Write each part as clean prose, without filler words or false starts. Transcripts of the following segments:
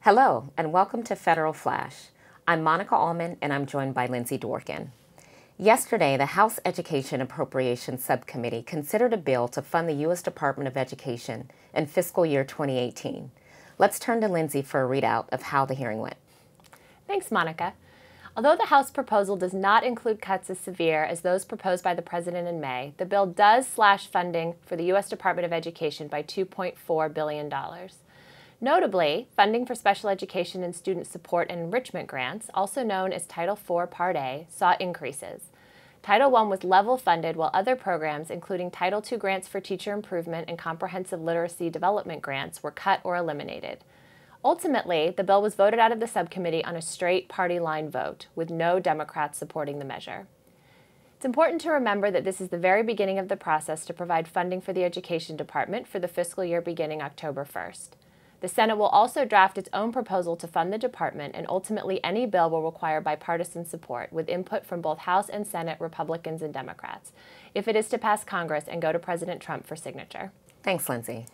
Hello, and welcome to Federal Flash. I'm Monica Allman, and I'm joined by Lindsay Dworkin. Yesterday, the House Education Appropriations Subcommittee considered a bill to fund the U.S. Department of Education in fiscal year 2018. Let's turn to Lindsay for a readout of how the hearing went. Thanks, Monica. Although the House proposal does not include cuts as severe as those proposed by the President in May, the bill does slash funding for the U.S. Department of Education by $2.4 billion. Notably, funding for special education and student support and enrichment grants, also known as Title IV Part A, saw increases. Title I was level funded, while other programs, including Title II grants for teacher improvement and comprehensive literacy development grants, were cut or eliminated. Ultimately, the bill was voted out of the subcommittee on a straight party line vote, with no Democrats supporting the measure. It's important to remember that this is the very beginning of the process to provide funding for the Education Department for the fiscal year beginning October 1st. The Senate will also draft its own proposal to fund the department, and ultimately any bill will require bipartisan support, with input from both House and Senate Republicans and Democrats, if it is to pass Congress and go to President Trump for signature. Thanks, Lindsay.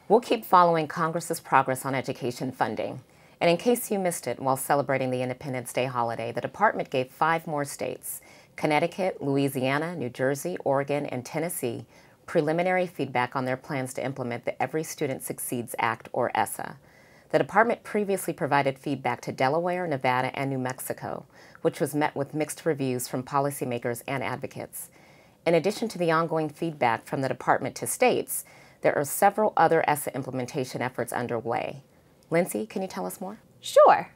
We'll keep following Congress's progress on education funding. And in case you missed it while celebrating the Independence Day holiday, the department gave 5 more states, Connecticut, Louisiana, New Jersey, Oregon, and Tennessee, preliminary feedback on their plans to implement the Every Student Succeeds Act, or ESSA. The department previously provided feedback to Delaware, Nevada, and New Mexico, which was met with mixed reviews from policymakers and advocates. In addition to the ongoing feedback from the department to states, there are several other ESSA implementation efforts underway. Lindsay, can you tell us more? Sure.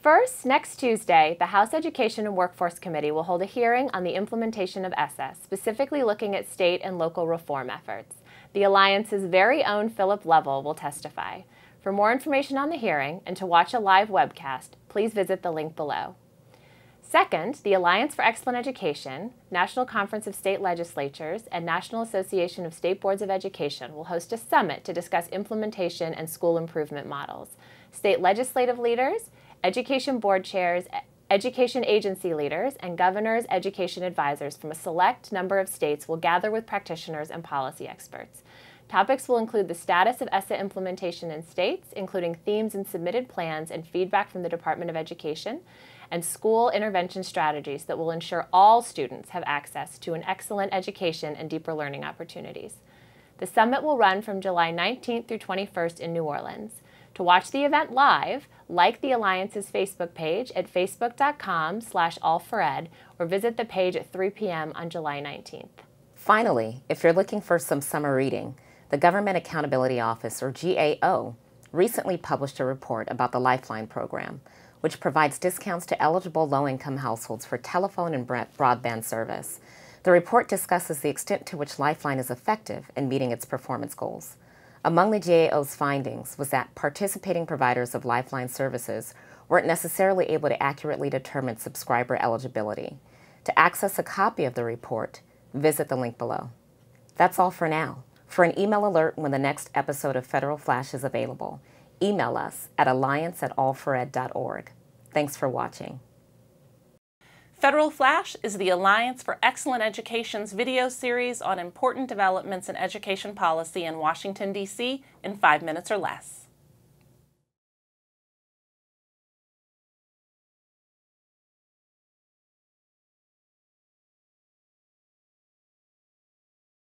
First, next Tuesday, the House Education and Workforce Committee will hold a hearing on the implementation of ESSA, specifically looking at state and local reform efforts. The Alliance's very own Philip Lovell will testify. For more information on the hearing and to watch a live webcast, please visit the link below. Second, the Alliance for Excellent Education, National Conference of State Legislatures, and National Association of State Boards of Education will host a summit to discuss implementation and school improvement models. State legislative leaders, education board chairs, education agency leaders, and governors' education advisors from a select number of states will gather with practitioners and policy experts. Topics will include the status of ESSA implementation in states, including themes and submitted plans and feedback from the Department of Education, and school intervention strategies that will ensure all students have access to an excellent education and deeper learning opportunities. The summit will run from July 19th through 21st in New Orleans. To watch the event live, like the Alliance's Facebook page at facebook.com/all4ed or visit the page at 3 p.m. on July 19th. Finally, if you're looking for some summer reading, the Government Accountability Office, or GAO, recently published a report about the Lifeline program, which provides discounts to eligible low-income households for telephone and broadband service. The report discusses the extent to which Lifeline is effective in meeting its performance goals. Among the GAO's findings was that participating providers of Lifeline services weren't necessarily able to accurately determine subscriber eligibility. To access a copy of the report, visit the link below. That's all for now. For an email alert when the next episode of Federal Flash is available, email us at alliance@all4ed.org. Thanks for watching. Federal Flash is the Alliance for Excellent Education's video series on important developments in education policy in Washington, D.C. in 5 minutes or less.